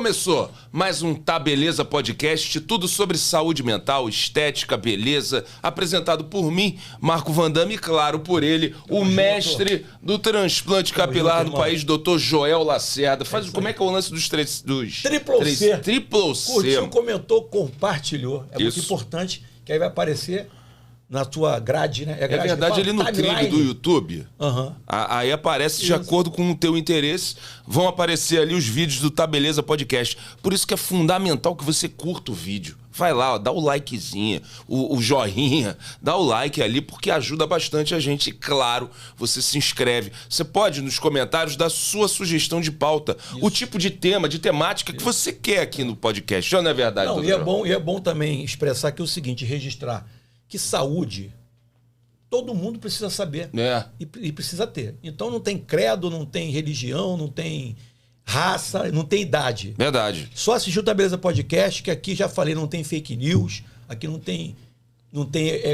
Começou mais um Tá Beleza Podcast, tudo sobre saúde mental, estética, beleza, apresentado por mim, Marco Van Damme, e claro, por ele, o mestre do transplante capilar do país, Dr. Joel Lacerda. Como é que é o lance dos Triple C. Triple C. Curtiu, comentou, compartilhou. É muito Isso. importante, que aí vai aparecer na tua grade, né? É verdade, ali no trilho do YouTube, aí aparece de acordo com o teu interesse, vão aparecer ali os vídeos do Tá Beleza Podcast. Por isso que é fundamental que você curta o vídeo. Vai lá, ó, dá o likezinho, o joinha, dá o like ali, porque ajuda bastante a gente. E claro, você se inscreve. Você pode, nos comentários, dar sua sugestão de pauta, o tipo de tema, de temática que você quer aqui no podcast. Não é verdade, Não, doutor? e é bom também expressar aqui o seguinte, registrar que saúde todo mundo precisa saber e precisa ter. Então não tem credo, não tem religião, não tem raça, não tem idade. Verdade. Só assistir o Tá Beleza Podcast, que aqui já falei, não tem fake news, aqui não tem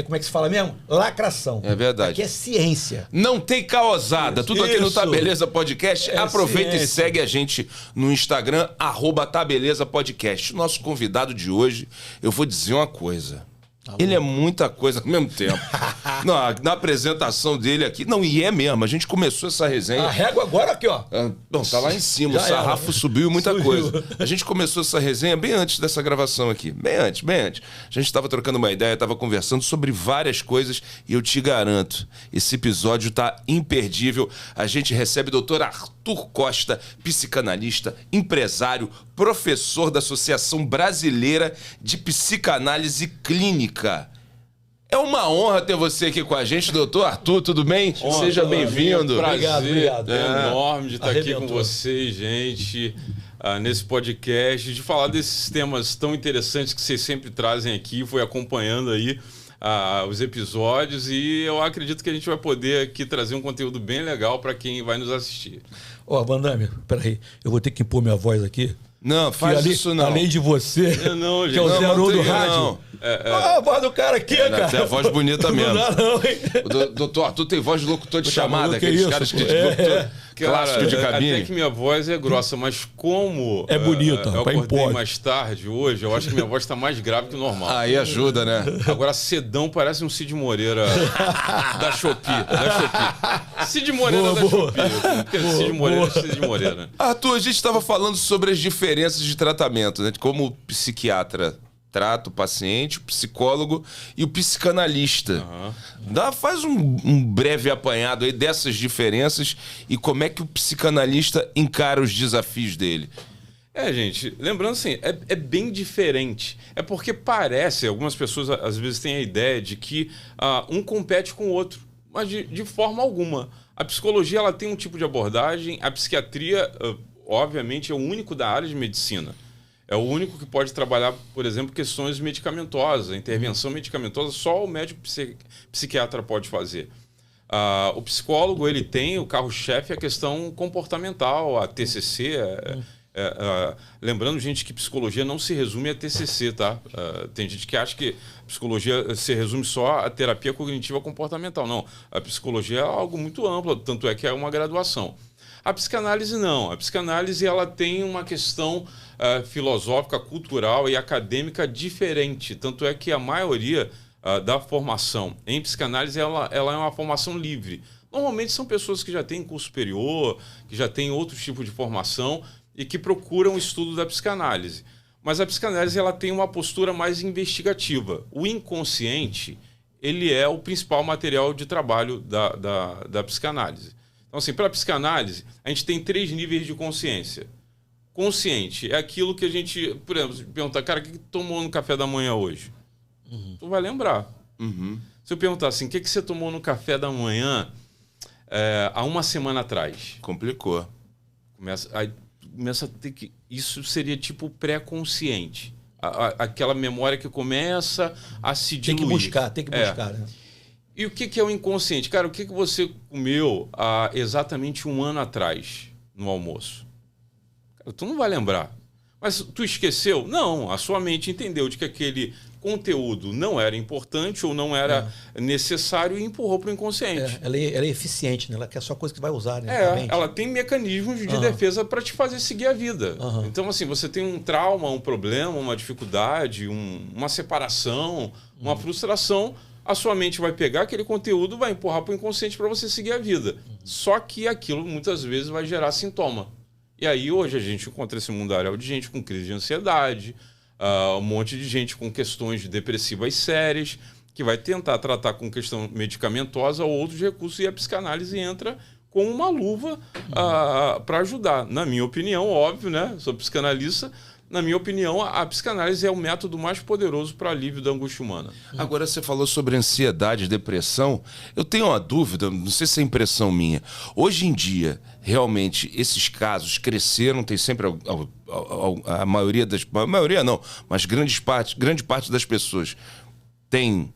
como é que se fala mesmo? Lacração. É verdade. Aqui é ciência. Não tem caosada. Tudo aqui no Tá Isso. Beleza Podcast. Aproveita e segue a gente no Instagram, @TaBelezaPodcast. Nosso convidado de hoje, eu vou dizer uma coisa. Ele é muita coisa ao mesmo tempo. Não, na apresentação dele aqui... Não, e é mesmo. A gente começou essa resenha... A régua agora aqui, ó. Não, tá lá em cima. Já o sarrafo subiu e muita Subiu. coisa. A gente começou essa resenha bem antes dessa gravação aqui. Bem antes. A gente tava trocando uma ideia, tava conversando sobre várias coisas e eu te garanto, esse episódio tá imperdível. A gente recebe o Dr. Arthur Costa, psicanalista, empresário, professor da Associação Brasileira de Psicanálise Clínica. É uma honra ter você aqui com a gente, doutor Arthur, tudo bem? Seja bem-vindo. Obrigado. É enorme de estar aqui com Arrebentou. vocês, gente, nesse podcast, de falar desses temas tão interessantes que vocês sempre trazem aqui. Fui acompanhando aí os episódios e eu acredito que a gente vai poder aqui trazer um conteúdo bem legal para quem vai nos assistir. Ó, Van Damme, peraí, eu vou ter que impor minha voz aqui. Não, faz isso não. Além de você, Não, gente. que é o Não, 01 do tem- rádio. não. A voz do cara aqui, cara. Tem a voz bonita mesmo. Não dá não, hein? O doutor Arthur tem voz de locutor de Tá chamada, maluco, aqueles que caras isso, que... pô? Clássico de cabine. Até que minha voz é grossa, mas como É bonita, eu pra acordei impor. mais tarde hoje, eu acho que minha voz está mais grave que o normal. Aí ajuda, né? Agora, Sedão parece um Cid Moreira da Shopee. Cid Moreira da Boa. Shopee. Cid Moreira, Cid Moreira. Arthur, a gente estava falando sobre as diferenças de tratamento, né? De como o psiquiatra trata o paciente, o psicólogo e o psicanalista. Faz um breve apanhado aí dessas diferenças e como é que o psicanalista encara os desafios dele. Gente, lembrando assim, é bem diferente. É porque parece, algumas pessoas às vezes têm a ideia de que um compete com o outro, mas de forma alguma. A psicologia ela tem um tipo de abordagem, a psiquiatria, obviamente, é o único da área de medicina. É o único que pode trabalhar, por exemplo, questões medicamentosas. A intervenção medicamentosa só o médico psiquiatra pode fazer. O psicólogo ele tem o carro-chefe a questão comportamental, a TCC. Lembrando, gente, que psicologia não se resume a TCC, tá? Tem gente que acha que psicologia se resume só a terapia cognitiva comportamental. Não, a psicologia é algo muito amplo, tanto é que é uma graduação. A psicanálise não. A psicanálise ela tem uma questão filosófica, cultural e acadêmica diferente. Tanto é que a maioria da formação em psicanálise ela é uma formação livre. Normalmente são pessoas que já têm curso superior, que já têm outro tipo de formação e que procuram o estudo da psicanálise. Mas a psicanálise ela tem uma postura mais investigativa. O inconsciente ele é o principal material de trabalho da psicanálise. Então, assim, para a psicanálise, a gente tem 3 níveis de consciência. Consciente é aquilo que a gente, por exemplo, perguntar, cara, o que tomou no café da manhã hoje? Tu vai lembrar. Se eu perguntar assim, o que você tomou no café da manhã há uma semana atrás? Complicou. Começa a ter que... Isso seria tipo pré-consciente. Aquela memória que começa a se diluir. Tem que buscar, né? E o que é o inconsciente? Cara, o que você comeu há exatamente 1 ano atrás no almoço? Cara, tu não vai lembrar. Mas tu esqueceu? Não, a sua mente entendeu de que aquele conteúdo não era importante ou não era necessário e empurrou para o inconsciente. Ela é eficiente, né? Ela quer só coisa que vai usar, né? Ela tem mecanismos de defesa para te fazer seguir a vida. Então, assim, você tem um trauma, um problema, uma dificuldade, uma separação, uma frustração, a sua mente vai pegar aquele conteúdo, vai empurrar para o inconsciente para você seguir a vida. Só que aquilo muitas vezes vai gerar sintoma. E aí hoje a gente encontra esse mundaréu de gente com crise de ansiedade, um monte de gente com questões depressivas sérias, que vai tentar tratar com questão medicamentosa ou outros recursos, e a psicanálise entra com uma luva para ajudar. Na minha opinião, óbvio, né? Sou psicanalista. Na minha opinião, a psicanálise é o método mais poderoso para alívio da angústia humana. Agora, você falou sobre ansiedade, depressão. Eu tenho uma dúvida, não sei se é impressão minha. Hoje em dia, realmente, esses casos cresceram, tem sempre a maioria das... A maioria não, mas grande parte das pessoas tem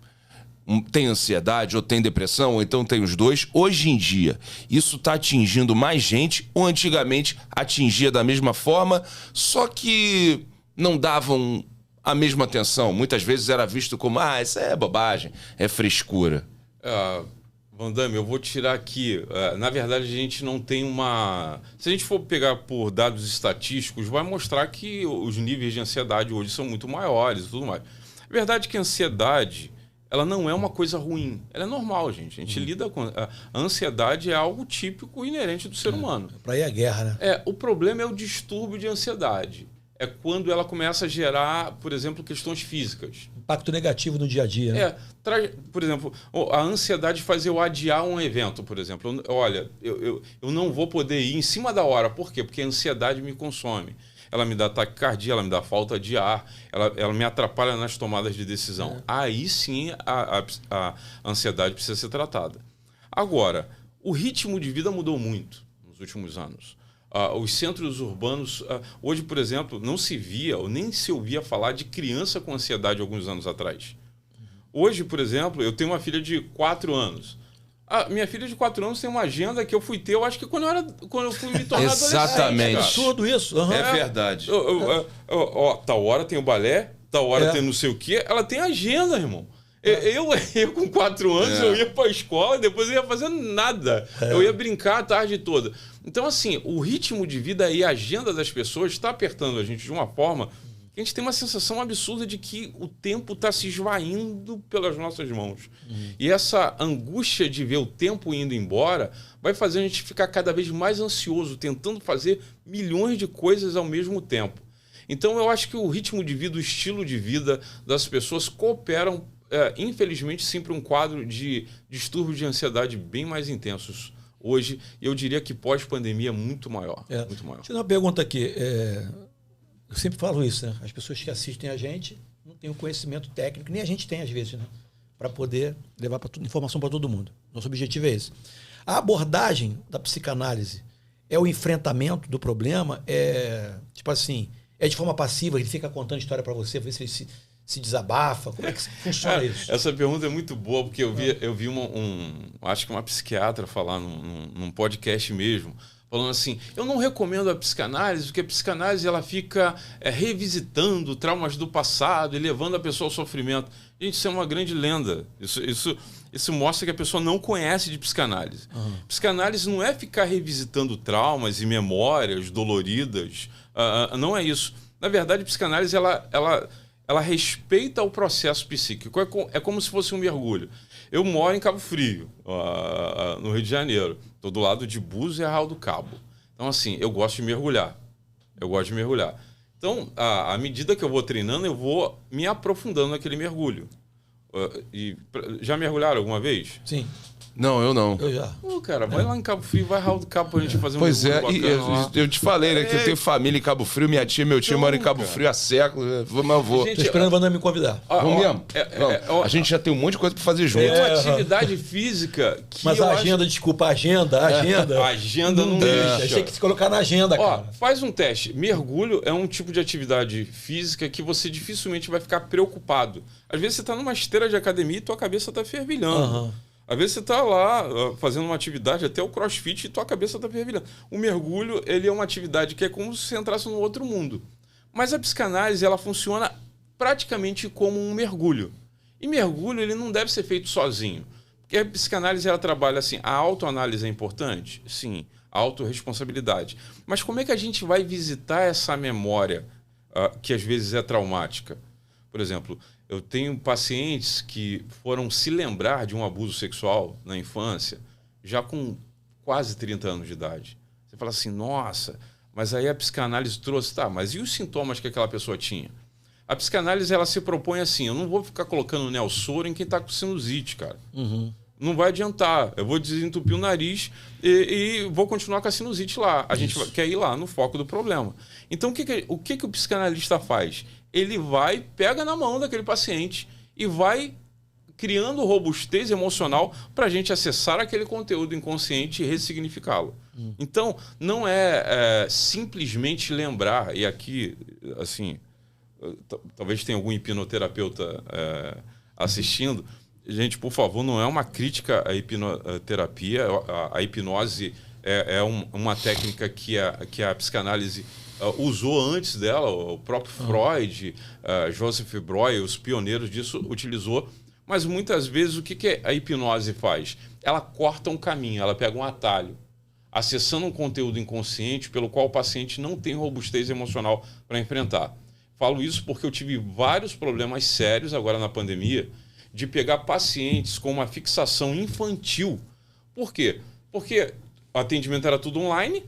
ansiedade, ou tem depressão, ou então tem os dois. Hoje em dia, isso está atingindo mais gente, ou antigamente atingia da mesma forma, só que não davam a mesma atenção. Muitas vezes era visto como, isso é bobagem, é frescura. Vandame, eu vou tirar aqui. Na verdade, a gente não tem uma... Se a gente for pegar por dados estatísticos, vai mostrar que os níveis de ansiedade hoje são muito maiores e tudo mais. A verdade é que a ansiedade... ela não é uma coisa ruim. Ela é normal, gente. A gente lida com... A ansiedade é algo típico e inerente do ser humano. Para ir à guerra, né? O problema é o distúrbio de ansiedade. É quando ela começa a gerar, por exemplo, questões físicas. Impacto negativo no dia a dia, né? Por exemplo, a ansiedade faz eu adiar um evento, por exemplo. Olha, eu não vou poder ir em cima da hora. Por quê? Porque a ansiedade me consome. Ela me dá taquicardia, ela me dá falta de ar, ela me atrapalha nas tomadas de decisão. Aí sim a ansiedade precisa ser tratada. Agora, o ritmo de vida mudou muito nos últimos anos. Os centros urbanos... hoje, por exemplo, não se via ou nem se ouvia falar de criança com ansiedade alguns anos atrás. Hoje, por exemplo, eu tenho uma filha de 4 anos. Minha filha de 4 anos tem uma agenda que eu fui ter, eu acho que quando eu fui me tornar adolescente. Exatamente. É absurdo isso. É verdade. Tal hora tem o balé, tal hora tem não sei o quê. Ela tem agenda, irmão. Eu com 4 anos, eu ia para a escola, depois eu ia fazendo nada. Eu ia brincar a tarde toda. Então, assim, o ritmo de vida e a agenda das pessoas está apertando a gente de uma forma que a gente tem uma sensação absurda de que o tempo está se esvaindo pelas nossas mãos. E essa angústia de ver o tempo indo embora vai fazer a gente ficar cada vez mais ansioso, tentando fazer milhões de coisas ao mesmo tempo. Então, eu acho que o ritmo de vida, o estilo de vida das pessoas cooperam, infelizmente, sim, para um quadro de distúrbios de ansiedade bem mais intensos hoje. Eu diria que pós-pandemia muito maior. Muito maior. Deixa eu dar uma pergunta aqui. Eu sempre falo isso, né? As pessoas que assistem a gente não têm o conhecimento técnico, nem a gente tem às vezes, né? Para poder levar informação para todo mundo. Nosso objetivo é esse. A abordagem da psicanálise é o enfrentamento do problema, tipo assim, é de forma passiva, ele fica contando história para você, ver se ele se desabafa. Como é que funciona isso? Essa pergunta é muito boa, porque eu vi acho que uma psiquiatra falar num podcast mesmo, falando assim, eu não recomendo a psicanálise, porque a psicanálise ela fica revisitando traumas do passado e levando a pessoa ao sofrimento. Gente, isso é uma grande lenda. Isso mostra que a pessoa não conhece de psicanálise. Psicanálise não é ficar revisitando traumas e memórias doloridas. Não é isso. Na verdade, a psicanálise ela respeita o processo psíquico. É como se fosse um mergulho. Eu moro em Cabo Frio, no Rio de Janeiro. Estou do lado de Búzios e Arraial do Cabo. Então, assim, eu gosto de mergulhar. Então, à medida que eu vou treinando, eu vou me aprofundando naquele mergulho. Já mergulharam alguma vez? Sim. Não, eu não. Eu já. Cara, vai lá em Cabo Frio, vai Arraial do Cabo pra gente fazer um mergulho bacana. Eu te falei, né, que eu tenho família em Cabo Frio, minha tia e meu tio moram em Cabo Frio há séculos, mas eu vou. Tô esperando o Vandame me convidar. Vamos mesmo? A gente já tem um monte de coisa pra fazer junto. É uma atividade física que mas a agenda, desculpa, a agenda. A agenda não deixa. Tem que se colocar na agenda, cara. Faz um teste. Mergulho é um tipo de atividade física que você dificilmente vai ficar preocupado. Às vezes você tá numa esteira de academia e tua cabeça tá fervilhando. Às vezes você está lá fazendo uma atividade, até o crossfit, e tua cabeça está fervilhando. O mergulho, ele é uma atividade que é como se você entrasse num outro mundo. Mas a psicanálise, ela funciona praticamente como um mergulho. E mergulho ele não deve ser feito sozinho. Porque a psicanálise ela trabalha assim, a autoanálise é importante? Sim, a autorresponsabilidade. Mas como é que a gente vai visitar essa memória que às vezes é traumática? Por exemplo, eu tenho pacientes que foram se lembrar de um abuso sexual na infância já com quase 30 anos de idade. Você fala assim, nossa, mas aí a psicanálise trouxe, tá, mas e os sintomas que aquela pessoa tinha? A psicanálise ela se propõe assim, eu não vou ficar colocando neossoro em quem está com sinusite, cara. Não vai adiantar, eu vou desentupir o nariz e vou continuar com a sinusite lá. A gente quer ir lá no foco do problema. Então o que o psicanalista faz? Ele vai, pega na mão daquele paciente e vai criando robustez emocional para a gente acessar aquele conteúdo inconsciente e ressignificá-lo. Então, não é simplesmente lembrar, e aqui, assim, talvez tenha algum hipnoterapeuta assistindo. Gente, por favor, não é uma crítica à hipnoterapia. A hipnose é uma técnica que a psicanálise usou antes dela. O próprio Freud, Joseph Breuer, os pioneiros disso, utilizou. Mas muitas vezes o que a hipnose faz? Ela corta um caminho, ela pega um atalho, acessando um conteúdo inconsciente pelo qual o paciente não tem robustez emocional para enfrentar. Falo isso porque eu tive vários problemas sérios agora na pandemia de pegar pacientes com uma fixação infantil. Por quê? Porque o atendimento era tudo online.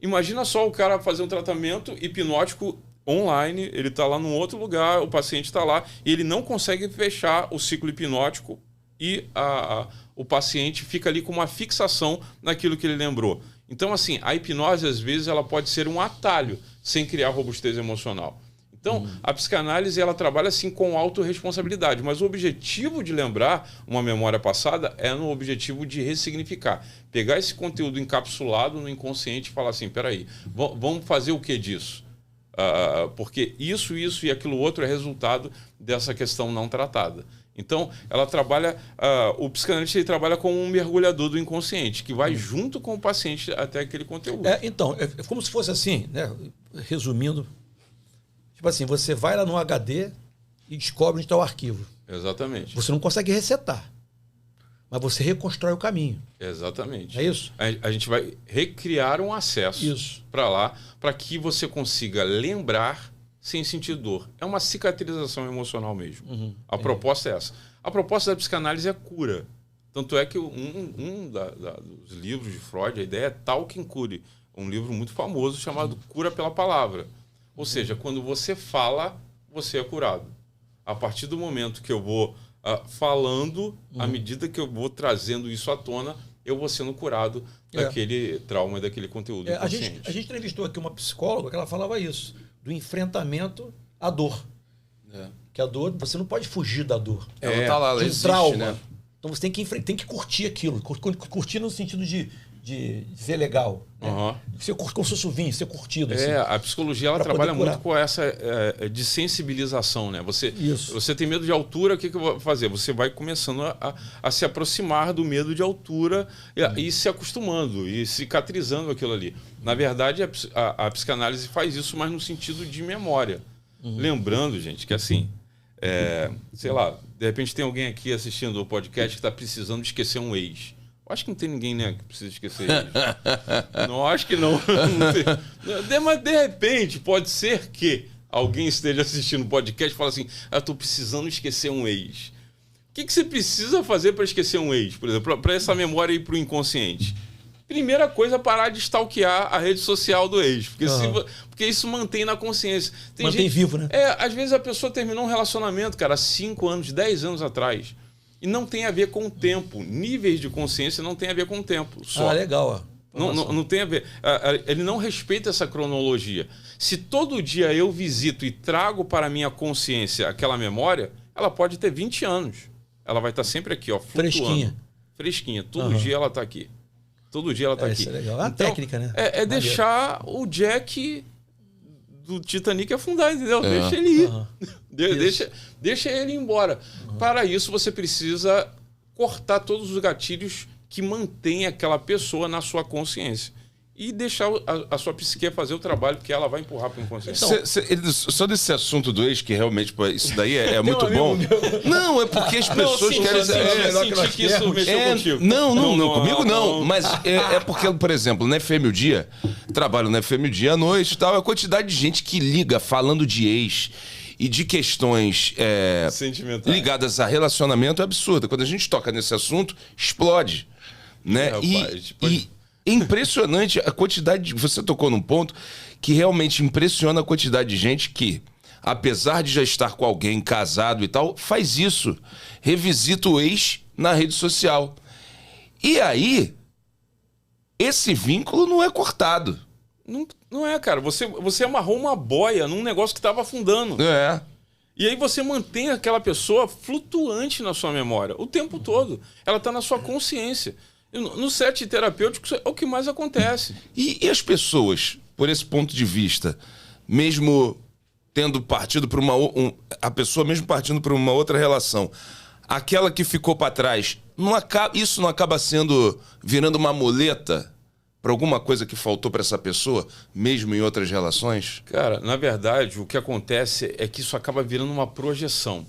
Imagina só o cara fazer um tratamento hipnótico online, ele está lá num outro lugar, o paciente está lá, e ele não consegue fechar o ciclo hipnótico e o paciente fica ali com uma fixação naquilo que ele lembrou. Então, assim, a hipnose, às vezes, ela pode ser um atalho, sem criar robustez emocional. Então, a psicanálise, ela trabalha, assim, com autorresponsabilidade, mas o objetivo de lembrar uma memória passada é no objetivo de ressignificar. Pegar esse conteúdo encapsulado no inconsciente e falar assim, peraí, vamos fazer o que disso? Porque isso e aquilo outro é resultado dessa questão não tratada. Então, ela trabalha, o psicanalista ele trabalha como um mergulhador do inconsciente, que vai junto com o paciente até aquele conteúdo. Então, é como se fosse assim, né? Resumindo, tipo assim, você vai lá no HD e descobre onde está o arquivo. Exatamente. Você não consegue resetar, mas você reconstrói o caminho. Exatamente. É isso? A gente vai recriar um acesso para lá, para que você consiga lembrar sem sentir dor. É uma cicatrização emocional mesmo. A proposta é essa. A proposta da psicanálise é cura. Tanto é que dos livros de Freud, a ideia é Talking Cure, um livro muito famoso chamado Cura pela Palavra. Ou seja, quando você fala, você é curado. A partir do momento que eu vou falando, à medida que eu vou trazendo isso à tona, eu vou sendo curado daquele trauma, daquele conteúdo inconsciente. A gente entrevistou aqui uma psicóloga que ela falava isso, do enfrentamento à dor. Que a dor, você não pode fugir da dor. Ela tá lá, ela existe, trauma. né? Então você tem que curtir aquilo. Curtir no sentido de ser legal. Né? Ser como se fosse o vinho, ser curtido. Assim, a psicologia ela trabalha muito com essa de sensibilização, né? Você tem medo de altura, o que eu vou fazer? Você vai começando a se aproximar do medo de altura e se acostumando e cicatrizando aquilo ali. Na verdade, a psicanálise faz isso, mas no sentido de memória. Lembrando, gente, que assim, sei lá, de repente tem alguém aqui assistindo o podcast que está precisando de esquecer um ex. Acho que não tem ninguém, né, que precisa esquecer isso. Não, acho que não. Mas, de repente, pode ser que alguém esteja assistindo o podcast e fale assim, estou precisando esquecer um ex. O que você precisa fazer para esquecer um ex, por exemplo, para essa memória ir para o inconsciente? Primeira coisa, parar de stalkear a rede social do ex. Porque isso mantém na consciência. Mantém vivo, né? Às vezes a pessoa terminou um relacionamento, cara, há 5 anos, 10 anos atrás. E não tem a ver com o tempo. Níveis de consciência não tem a ver com o tempo só. Legal. Não tem a ver. Ele não respeita essa cronologia. Se todo dia eu visito e trago para a minha consciência aquela memória, ela pode ter 20 anos. Ela vai estar sempre aqui, ó, flutuando. Fresquinha. Todo dia ela está aqui. Todo dia ela está aqui. Isso é legal. É uma técnica, né? Deixar o Jack do Titanic afundar, entendeu? Deixa ele ir. Deixa ele ir embora. Para isso, você precisa cortar todos os gatilhos que mantêm aquela pessoa na sua consciência. e deixar a sua psique fazer o trabalho que ela vai empurrar para o inconsciente. Só desse assunto do ex, que realmente isso daí é muito bom. Não, é porque as pessoas querem... Senti que isso mexeu contigo. Não, comigo não. Mas é porque, por exemplo, na FM o Dia, trabalho na FM o Dia à noite e tal, a quantidade de gente que liga falando de ex e de questões ligadas a relacionamento é absurda. Quando a gente toca nesse assunto, explode. Né? E é impressionante a quantidade você tocou num ponto que realmente impressiona a quantidade de gente que, apesar de já estar com alguém casado e tal, faz isso. Revisita o ex na rede social. E aí, esse vínculo não é cortado. Não é, cara. Você amarrou uma boia num negócio que estava afundando. E aí você mantém aquela pessoa flutuante na sua memória o tempo todo. Ela está na sua consciência. No set terapêutico é o que mais acontece. E as pessoas, por esse ponto de vista, mesmo tendo partido para a pessoa mesmo partindo para uma outra relação, aquela que ficou para trás, isso não acaba virando uma muleta para alguma coisa que faltou para essa pessoa, mesmo em outras relações? Cara, na verdade, o que acontece é que isso acaba virando uma projeção.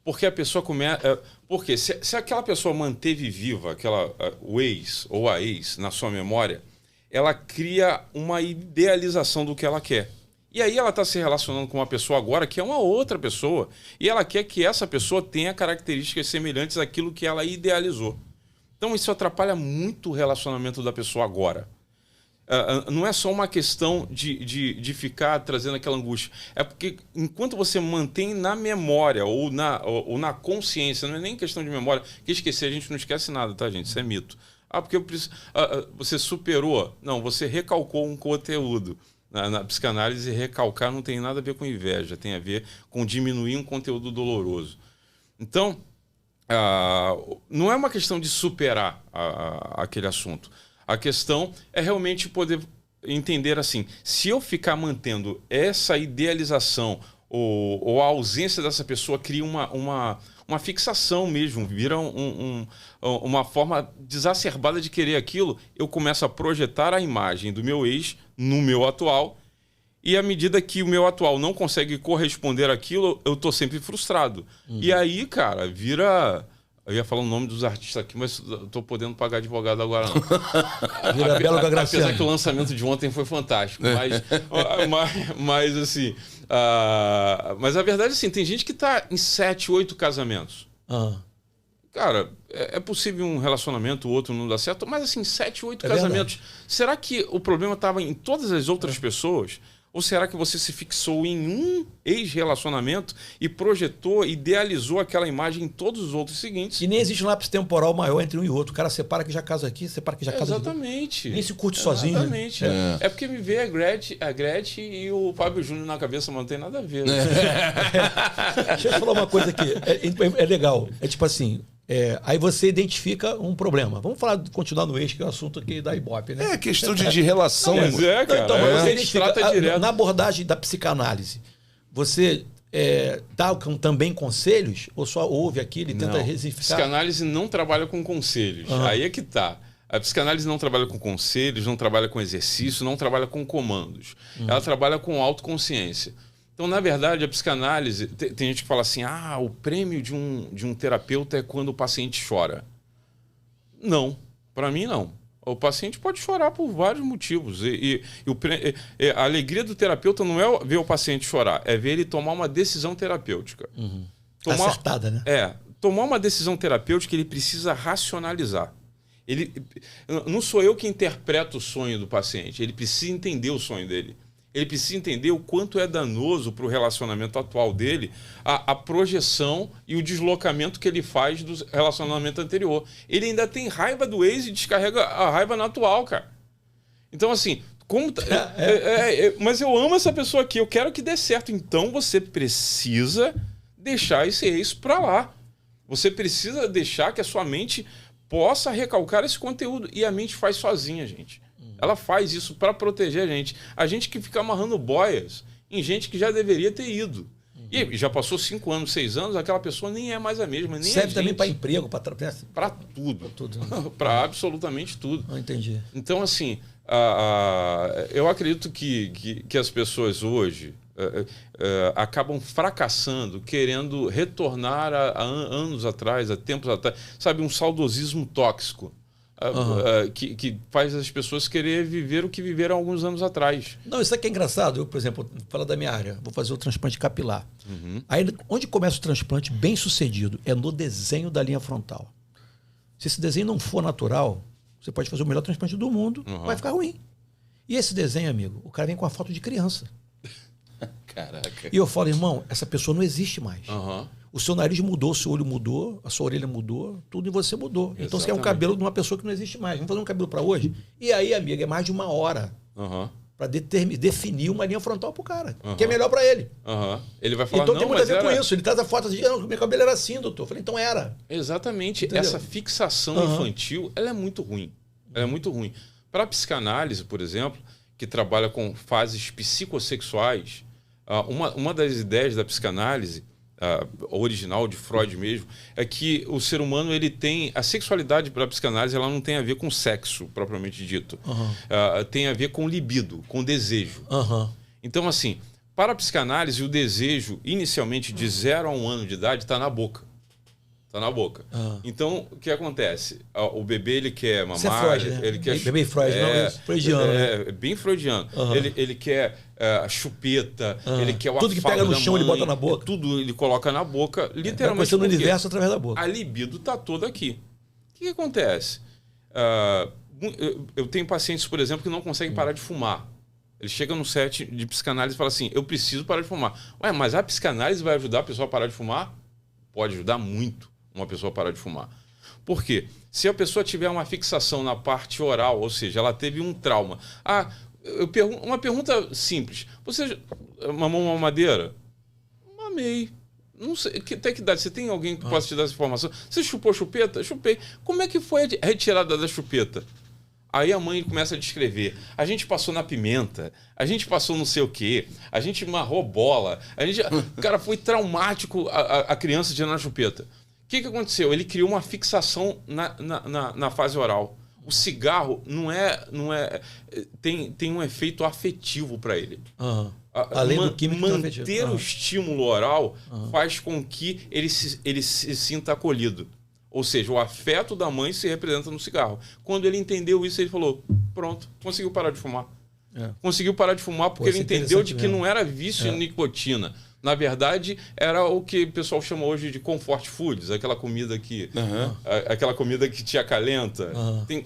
Porque a pessoa começa... Porque se aquela pessoa manteve viva o ex ou a ex na sua memória, ela cria uma idealização do que ela quer. E aí ela está se relacionando com uma pessoa agora que é uma outra pessoa. E ela quer que essa pessoa tenha características semelhantes àquilo que ela idealizou. Então isso atrapalha muito o relacionamento da pessoa agora. Não é só uma questão de ficar trazendo aquela angústia. É porque enquanto você mantém na memória ou na consciência, não é nem questão de memória, que esquecer, a gente não esquece nada, tá, gente? Isso é mito. Porque você superou. Não, você recalcou um conteúdo. Na psicanálise, recalcar não tem nada a ver com inveja, tem a ver com diminuir um conteúdo doloroso. Então, não é uma questão de superar aquele assunto. A questão é realmente poder entender assim, se eu ficar mantendo essa idealização ou a ausência dessa pessoa cria uma fixação mesmo, vira uma forma desacerbada de querer aquilo, eu começo a projetar a imagem do meu ex no meu atual e à medida que o meu atual não consegue corresponder àquilo, eu tô sempre frustrado. E aí, cara, vira... Eu ia falar o nome dos artistas aqui, mas eu tô podendo pagar advogado agora não. Vira Belo da Graciela. Apesar que o lançamento de ontem foi fantástico. Mas assim... mas a verdade, assim, tem gente que tá em 7, 8 casamentos. Cara, é possível um relacionamento, o outro não dá certo, mas assim, 7, 8 casamentos. Verdade. Será que o problema estava em todas as outras pessoas? Ou será que você se fixou em um ex-relacionamento e projetou, idealizou aquela imagem em todos os outros seguintes? E nem existe um lápis temporal maior entre um e outro. O cara separa que já casa aqui, separa que já casa aqui. Exatamente. Nem se curte sozinho. Exatamente. Né? É porque me vê a Gretchen e o Fábio Júnior na cabeça, não tem nada a ver. Né? Deixa eu falar uma coisa aqui. É legal. É tipo assim... aí você identifica um problema. Vamos continuar no eixo, que é o assunto aqui da Ibope, né? É questão de relação. Não, mas cara. Então, você trata direto. Na abordagem da psicanálise, você dá também conselhos? Ou só ouve aquilo e tenta resificar? A psicanálise não trabalha com conselhos. Aí é que tá. A psicanálise não trabalha com conselhos, não trabalha com exercício, não trabalha com comandos. Ela trabalha com autoconsciência. Então, na verdade, a psicanálise... Tem gente que fala assim, o prêmio de um terapeuta é quando o paciente chora. Não, para mim não. O paciente pode chorar por vários motivos. A alegria do terapeuta não é ver o paciente chorar, é ver ele tomar uma decisão terapêutica. Acertada, né? Tomar uma decisão terapêutica, ele precisa racionalizar. Não sou eu que interpreto o sonho do paciente, ele precisa entender o sonho dele. Ele precisa entender o quanto é danoso para o relacionamento atual dele a projeção e o deslocamento que ele faz do relacionamento anterior. Ele ainda tem raiva do ex e descarrega a raiva no atual, cara. Então, assim, mas eu amo essa pessoa aqui, eu quero que dê certo. Então, você precisa deixar esse ex para lá. Você precisa deixar que a sua mente possa recalcar esse conteúdo. E a mente faz sozinha, gente. Ela faz isso para proteger a gente. A gente que fica amarrando boias em gente que já deveria ter ido. E já passou 5 anos, 6 anos, aquela pessoa nem é mais a mesma. Nem serve também para emprego, para tudo. Para tudo. Para absolutamente tudo. Não entendi. Então, assim, Eu acredito que as pessoas hoje acabam fracassando, querendo retornar a anos atrás, a tempos atrás, sabe, um saudosismo tóxico. Que faz as pessoas querer viver o que viveram alguns anos atrás. Não, isso aqui é engraçado. Eu, por exemplo, vou falar da minha área, vou fazer o transplante capilar. Aí, onde começa o transplante bem sucedido? É no desenho da linha frontal. Se esse desenho não for natural, você pode fazer o melhor transplante do mundo, vai ficar ruim. E esse desenho, amigo, o cara vem com a foto de criança. Caraca. E eu falo, irmão, essa pessoa não existe mais. O seu nariz mudou, o seu olho mudou, a sua orelha mudou, tudo em você mudou. Exatamente. Então você quer um cabelo de uma pessoa que não existe mais. Vamos fazer um cabelo para hoje? E aí, amiga, é mais de 1 hora para definir uma linha frontal pro cara, que é melhor para ele. Ele vai falar, então não, tem muito a ver era... com isso. Ele traz a foto assim, meu cabelo era assim, doutor. Eu falei, então era. Exatamente. Entendeu? Essa fixação infantil, ela é muito ruim. Ela é muito ruim. Para a psicanálise, por exemplo, que trabalha com fases psicossexuais, uma das ideias da psicanálise, original de Freud mesmo, é que o ser humano, ele tem... A sexualidade para a psicanálise, ela não tem a ver com sexo, propriamente dito. Tem a ver com libido, com desejo. Então, assim, para a psicanálise, o desejo, inicialmente, de 0 a 1 ano de idade, está na boca. Está na boca. Então, o que acontece? O bebê, ele quer mamar... Isso é Freud, né? Ele quer... Bebê Freud, não é freudiano. É bem freudiano. Ele quer a chupeta, ele quer o tudo que pega no chão, ele bota na boca. Tudo ele coloca na boca, literalmente. Vai no universo através da boca. A libido está toda aqui. O que acontece? Eu tenho pacientes, por exemplo, que não conseguem parar de fumar. Ele chega no set de psicanálise e fala assim, eu preciso parar de fumar. Ué, mas a psicanálise vai ajudar a pessoa a parar de fumar? Pode ajudar muito uma pessoa a parar de fumar. Por quê? Se a pessoa tiver uma fixação na parte oral, ou seja, ela teve um trauma. Uma pergunta simples. Você mamou uma mamadeira? Mamei. Não sei, até que idade? Você tem alguém que possa te dar essa informação? Você chupou chupeta? Chupei. Como é que foi a retirada da chupeta? Aí a mãe começa a descrever. A gente passou na pimenta, a gente passou não sei o quê, a gente marrou bola, cara, foi traumático a criança tirando a chupeta. O que aconteceu? Ele criou uma fixação na fase oral. O cigarro tem um efeito afetivo para ele. Além do químico, manter o estímulo oral faz com que ele se sinta acolhido. Ou seja, o afeto da mãe se representa no cigarro. Quando ele entendeu isso, ele falou, pronto, conseguiu parar de fumar. Conseguiu parar de fumar porque ele entendeu de que não era vício em nicotina. Na verdade, era o que o pessoal chama hoje de comfort foods, aquela comida que, aquela comida que te acalenta.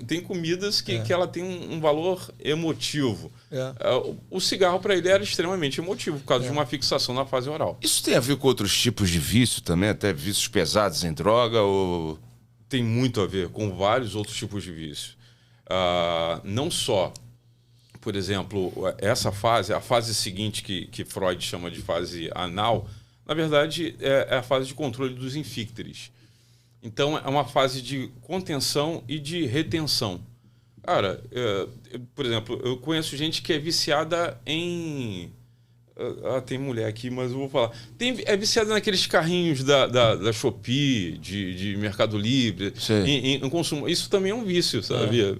Tem comidas que ela tem um valor emotivo. O cigarro, para ele, era extremamente emotivo, por causa de uma fixação na fase oral. Isso tem a ver com outros tipos de vício também? Até vícios pesados em droga? Ou... Tem muito a ver com vários outros tipos de vício. Não só... Por exemplo, essa fase, a fase seguinte que Freud chama de fase anal, na verdade é a fase de controle dos infícteres. Então é uma fase de contenção e de retenção. Cara, por exemplo, eu conheço gente que é viciada em... tem mulher aqui, mas eu vou falar. É viciada naqueles carrinhos da Shopee, de Mercado Livre, em consumo. Isso também é um vício, sabia?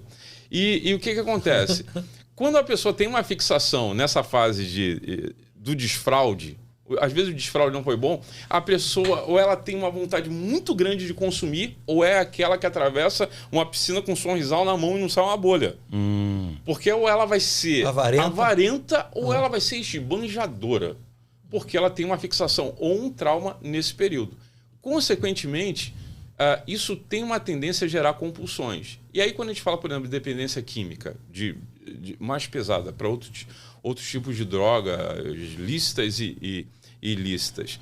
E o que acontece? Quando a pessoa tem uma fixação nessa fase do desfraude, às vezes o desfraude não foi bom, a pessoa ou ela tem uma vontade muito grande de consumir, ou é aquela que atravessa uma piscina com um sorrisal na mão e não sai uma bolha. Porque ou ela vai ser avarenta ou ela vai ser esbanjadora. Porque ela tem uma fixação ou um trauma nesse período. Consequentemente, isso tem uma tendência a gerar compulsões. E aí, quando a gente fala, por exemplo, de dependência química, mais pesada, para outros tipos de droga, lícitas e ilícitas,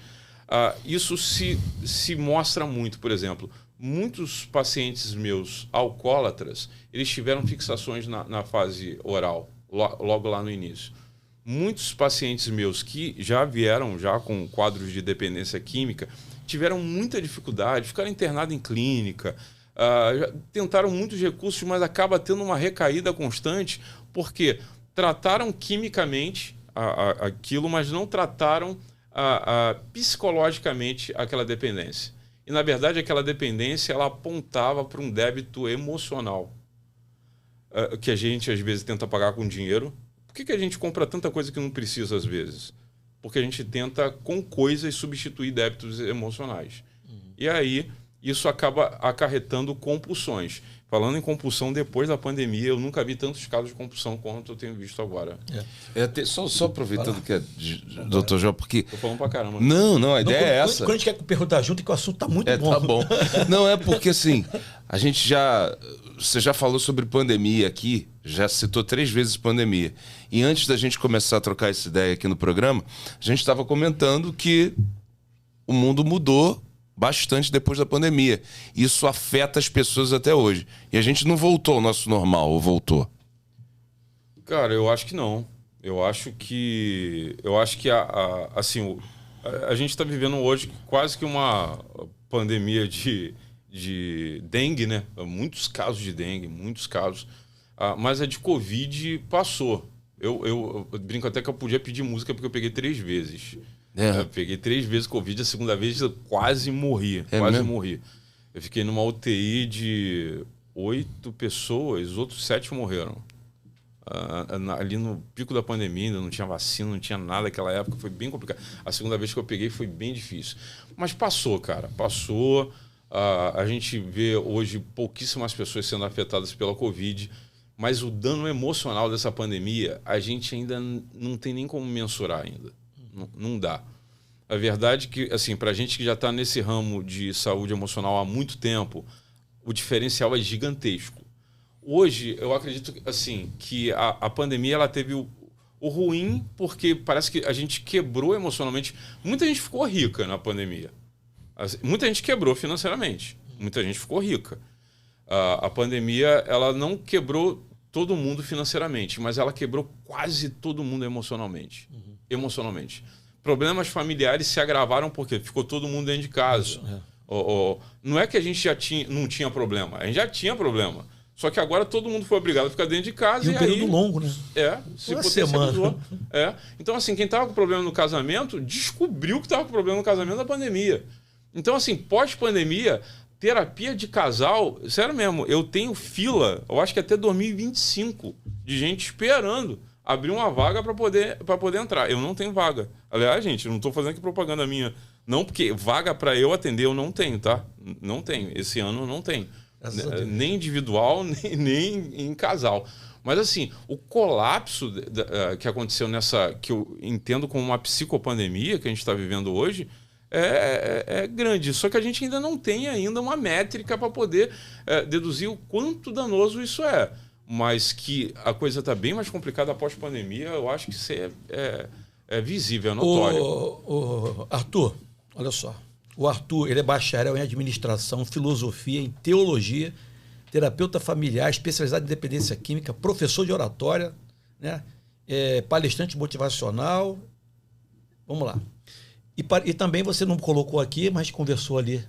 isso se mostra muito. Por exemplo, muitos pacientes meus alcoólatras, eles tiveram fixações na fase oral, logo lá no início. Muitos pacientes meus que já vieram com quadros de dependência química tiveram muita dificuldade, ficaram internados em clínica, tentaram muitos recursos, mas acaba tendo uma recaída constante, porque trataram quimicamente aquilo, mas não trataram psicologicamente aquela dependência. E, na verdade, aquela dependência ela apontava para um débito emocional. que a gente, às vezes, tenta pagar com dinheiro. Por que a gente compra tanta coisa que não precisa, às vezes? Porque a gente tenta, com coisas, substituir débitos emocionais. E aí, isso acaba acarretando compulsões. Falando em compulsão, depois da pandemia, eu nunca vi tantos casos de compulsão quanto eu tenho visto agora. Só aproveitando que é Dr. João, porque... Tô falando pra caramba. Não, a ideia é essa. Quando a gente quer perguntar junto, é que o assunto tá muito bom. Tá bom. Não, é porque assim, você já falou sobre pandemia aqui, já citou 3 vezes pandemia. E antes da gente começar a trocar essa ideia aqui no programa, a gente estava comentando que o mundo mudou bastante depois da pandemia. Isso afeta as pessoas até hoje. E a gente não voltou ao nosso normal, ou voltou? Cara, eu acho que não. Eu acho que assim, a gente está vivendo hoje quase que uma pandemia de dengue, né? Muitos casos de dengue, muitos casos. Mas a de Covid passou. Eu brinco até que eu podia pedir música porque eu peguei 3 vezes. Eu peguei 3 vezes Covid, a segunda vez eu quase morri. Morri. Eu fiquei numa UTI de 8 pessoas, os outros 7 morreram. Ali no pico da pandemia, ainda não tinha vacina, não tinha nada naquela época, foi bem complicado. A segunda vez que eu peguei foi bem difícil. Mas passou, cara, passou. A gente vê hoje pouquíssimas pessoas sendo afetadas pela Covid, mas o dano emocional dessa pandemia, a gente ainda não tem nem como mensurar ainda. Não dá. A verdade é que, assim, para a gente que já está nesse ramo de saúde emocional há muito tempo, o diferencial é gigantesco. Hoje, eu acredito assim, que a pandemia ela teve o ruim, porque parece que a gente quebrou emocionalmente. Muita gente ficou rica na pandemia. Muita gente quebrou financeiramente. Muita gente ficou rica. A pandemia ela não quebrou todo mundo financeiramente, mas ela quebrou quase todo mundo emocionalmente. Emocionalmente. Problemas familiares se agravaram porque ficou todo mundo dentro de casa. Não é que a gente não tinha problema, a gente já tinha problema. Só que agora todo mundo foi obrigado a ficar dentro de casa. E um período longo, né? Se potencializou. Então, assim, quem estava com problema no casamento descobriu que estava com problema no casamento na pandemia. Então, assim, pós-pandemia, terapia de casal, sério mesmo, eu tenho fila, eu acho que até 2025, de gente esperando abrir uma vaga para poder entrar. Eu não tenho vaga. Aliás, gente, eu não estou fazendo aqui propaganda minha. Não, porque vaga para eu atender eu não tenho, tá? Não tenho. Esse ano eu não tenho. Nem individual, nem em casal. Mas, assim, o colapso que aconteceu que eu entendo como uma psicopandemia que a gente está vivendo hoje, é grande. Só que a gente ainda não tem uma métrica para poder deduzir o quanto danoso isso é. Mas que a coisa está bem mais complicada após pandemia, eu acho que isso é visível, é notório. Arthur, olha só. O Arthur, ele é bacharel em administração, filosofia, em teologia, terapeuta familiar, especializado em dependência química, professor de oratória, né? Palestrante motivacional. Vamos lá. E também você não colocou aqui, mas conversou ali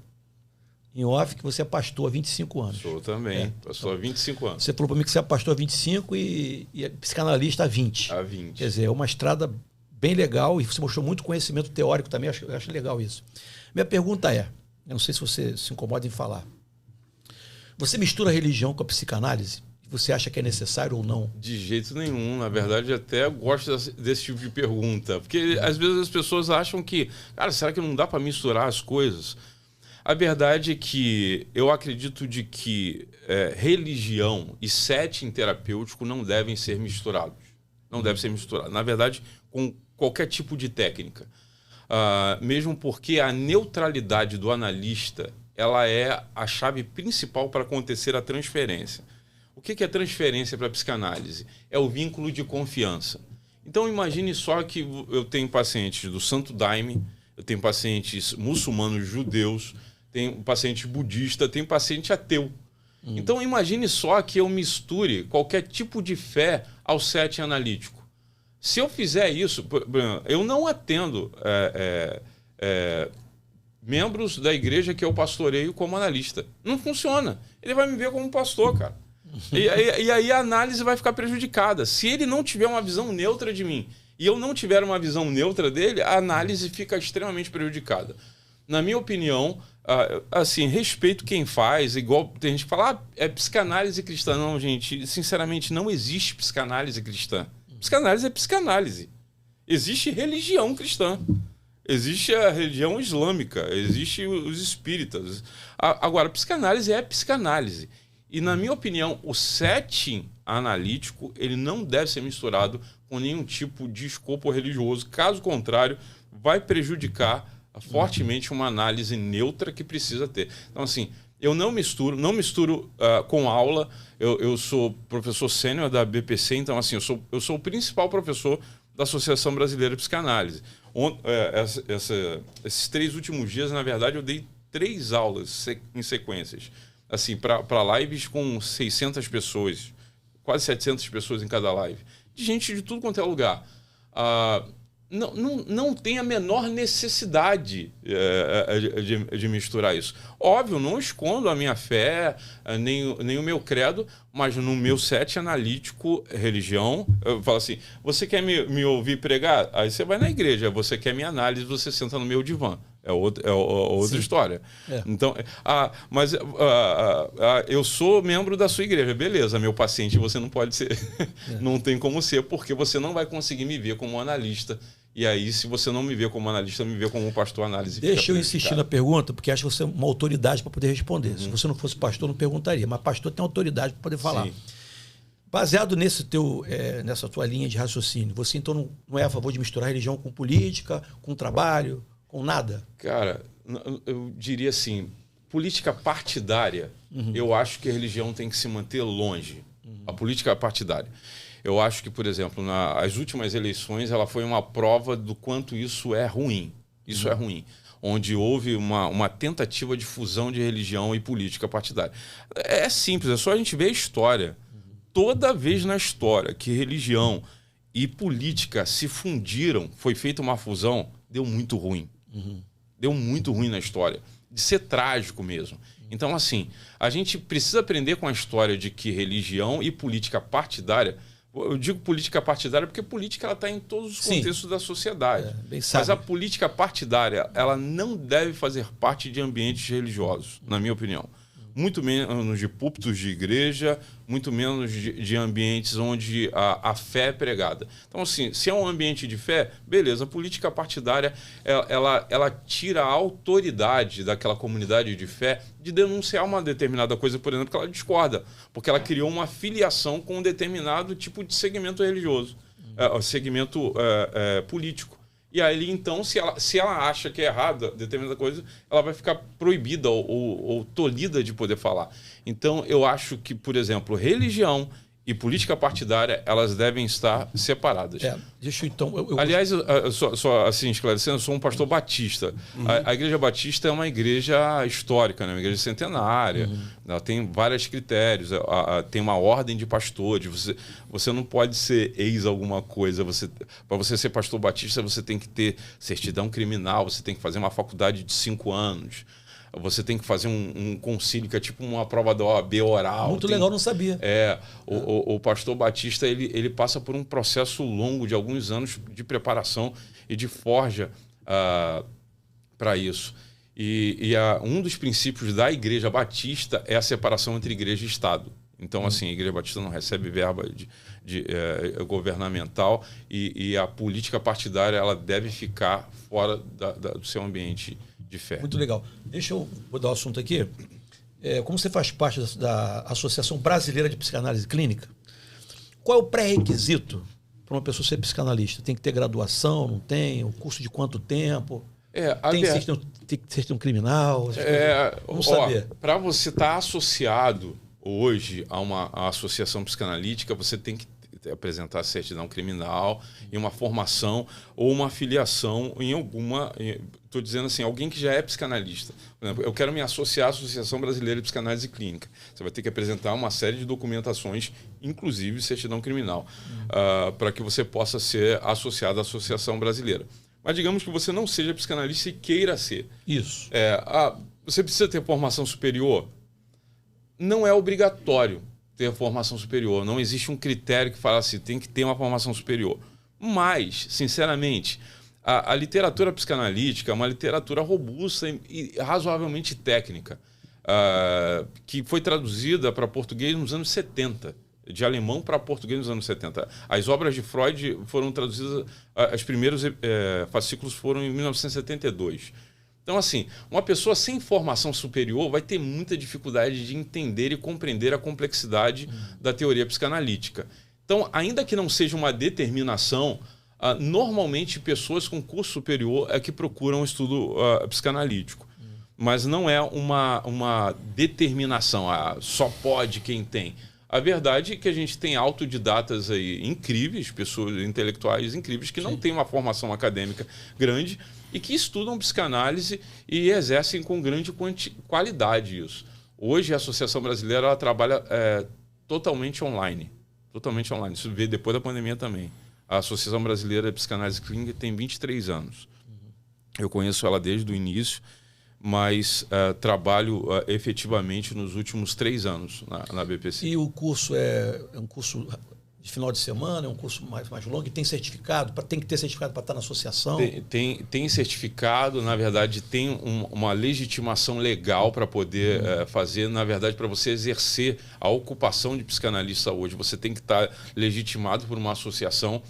em off, que você é pastor há 25 anos. Sou também, pastor há 25 anos. Você falou para mim que você é pastor há 25 e é psicanalista há 20. Há 20. Quer dizer, é uma estrada bem legal e você mostrou muito conhecimento teórico também, eu acho legal isso. Minha pergunta eu não sei se você se incomoda em falar, você mistura a religião com a psicanálise? Você acha que é necessário ou não? De jeito nenhum. Na verdade, até gosto desse tipo de pergunta. Porque às vezes as pessoas acham que, cara, será que não dá para misturar as coisas? A verdade é que eu acredito de que religião e setting terapêutico não devem ser misturados. Não deve ser misturado. Na verdade, com qualquer tipo de técnica. Mesmo porque a neutralidade do analista ela é a chave principal para acontecer a transferência. O que é transferência para a psicanálise? É o vínculo de confiança. Então, imagine só que eu tenho pacientes do Santo Daime, eu tenho pacientes muçulmanos, judeus, tenho paciente budista, tenho paciente ateu. Então, imagine só que eu misture qualquer tipo de fé ao setting analítico. Se eu fizer isso, eu não atendo membros da igreja que eu pastoreio como analista. Não funciona. Ele vai me ver como pastor, cara. E aí a análise vai ficar prejudicada. Se ele não tiver uma visão neutra de mim e eu não tiver uma visão neutra dele, a análise fica extremamente prejudicada. Na minha opinião, assim, respeito quem faz, igual tem gente que fala, é psicanálise cristã. Não, gente, sinceramente, não existe psicanálise cristã. Psicanálise é psicanálise. Existe religião cristã. Existe a religião islâmica, existe os espíritas. Agora, psicanálise é psicanálise. E, na minha opinião, o setting analítico ele não deve ser misturado com nenhum tipo de escopo religioso. Caso contrário, vai prejudicar fortemente uma análise neutra que precisa ter. Então, assim, eu não misturo com aula. Eu sou professor sênior da BPC, então, assim, eu sou o principal professor da Associação Brasileira de Psicanálise. Esses 3 últimos dias, na verdade, eu dei 3 aulas em sequências. Assim, para lives com 600 pessoas, quase 700 pessoas em cada live. De gente de tudo quanto é lugar. Não tem a menor necessidade de misturar isso. Óbvio, não escondo a minha fé, nem o meu credo, mas no meu set analítico, religião, eu falo assim, você quer me ouvir pregar? Aí você vai na igreja. Você quer minha análise, você senta no meu divã. É outra história. Então, mas eu sou membro da sua igreja. Beleza, meu paciente você não pode ser. Não tem como ser, porque você não vai conseguir me ver como analista. E aí, se você não me vê como analista, me vê como um pastor análise. Deixa eu insistir na pergunta, porque acho que você é uma autoridade para poder responder. Se você não fosse pastor, não perguntaria. Mas pastor tem autoridade para poder falar. Sim. Baseado nessa tua linha de raciocínio, você então não é a favor de misturar religião com política, com trabalho, com nada? Cara, eu diria assim, política partidária, eu acho que a religião tem que se manter longe. A política partidária. Eu acho que, por exemplo, nas últimas eleições, ela foi uma prova do quanto isso é ruim. Isso é ruim. Onde houve uma tentativa de fusão de religião e política partidária. É simples, é só a gente ver a história. Toda vez na história que religião e política se fundiram, foi feita uma fusão, deu muito ruim. Deu muito ruim na história. De ser trágico mesmo. Então, assim, a gente precisa aprender com a história de que religião e política partidária... Eu digo política partidária porque política está em todos os contextos da sociedade. Mas a política partidária ela não deve fazer parte de ambientes religiosos, na minha opinião. Muito menos de púlpitos de igreja, muito menos de ambientes onde a fé é pregada. Então, assim, se é um ambiente de fé, beleza, a política partidária ela tira a autoridade daquela comunidade de fé de denunciar uma determinada coisa, por exemplo, que ela discorda, porque ela criou uma filiação com um determinado tipo de segmento religioso, segmento político. E aí, então, se ela acha que é errada determinada coisa, ela vai ficar proibida ou tolhida de poder falar. Então, eu acho que, por exemplo, religião e política partidária, elas devem estar separadas. Deixa eu, então... Aliás, só assim, esclarecendo, eu sou um pastor batista. A Igreja Batista é uma igreja histórica, né? Uma igreja centenária. Ela tem vários critérios, tem uma ordem de pastores. Você não pode ser ex alguma coisa. Para você ser pastor batista, você tem que ter certidão criminal, você tem que fazer uma faculdade de 5 anos. Você tem que fazer um concílio, que é tipo uma prova da OAB oral. Muito legal, não sabia. O pastor batista ele passa por um processo longo de alguns anos de preparação e de forja para isso. Um dos princípios da Igreja Batista é a separação entre igreja e Estado. Então, assim, a Igreja Batista não recebe verba governamental e a política partidária ela deve ficar fora do seu ambiente de fé. Muito legal. Deixa eu mudar o assunto aqui. Como você faz parte da Associação Brasileira de Psicanálise Clínica, qual é o pré-requisito para uma pessoa ser psicanalista? Tem que ter graduação, não tem? O curso de quanto tempo? Tem que ser um criminal? Vamos saber. Para você estar associado hoje a uma associação psicanalítica, você tem que apresentar certidão criminal e uma formação ou uma filiação em alguma... Estou dizendo assim, alguém que já é psicanalista. Por exemplo, eu quero me associar à Associação Brasileira de Psicanálise Clínica. Você vai ter que apresentar uma série de documentações, inclusive certidão criminal, para que você possa ser associado à Associação Brasileira. Mas digamos que você não seja psicanalista e queira ser. Isso. Você precisa ter formação superior? Não é obrigatório ter formação superior. Não existe um critério que fala assim, tem que ter uma formação superior. Mas, sinceramente, A literatura psicanalítica é uma literatura robusta e razoavelmente técnica, que foi traduzida para português nos anos 70, de alemão para português nos anos 70. As obras de Freud foram traduzidas, os primeiros fascículos foram em 1972. Então, assim, uma pessoa sem formação superior vai ter muita dificuldade de entender e compreender a complexidade da teoria psicanalítica. Então, ainda que não seja uma determinação, normalmente pessoas com curso superior é que procuram um estudo psicanalítico. Mas não é uma determinação, só pode quem tem. A verdade é que a gente tem autodidatas aí incríveis, pessoas intelectuais incríveis, que não têm uma formação acadêmica grande e que estudam psicanálise e exercem com grande qualidade isso. Hoje a Associação Brasileira ela trabalha totalmente online. Totalmente online. Isso veio depois da pandemia também. A Associação Brasileira de Psicanálise Clínica tem 23 anos. Eu conheço ela desde o início, mas trabalho efetivamente nos últimos 3 anos na BPC. E o curso é um curso de final de semana, é um curso mais longo, e tem certificado? Tem que ter certificado para estar na associação? Tem certificado, na verdade, tem uma legitimação legal para poder fazer. Na verdade, para você exercer a ocupação de psicanalista hoje, você tem que estar legitimado por uma associação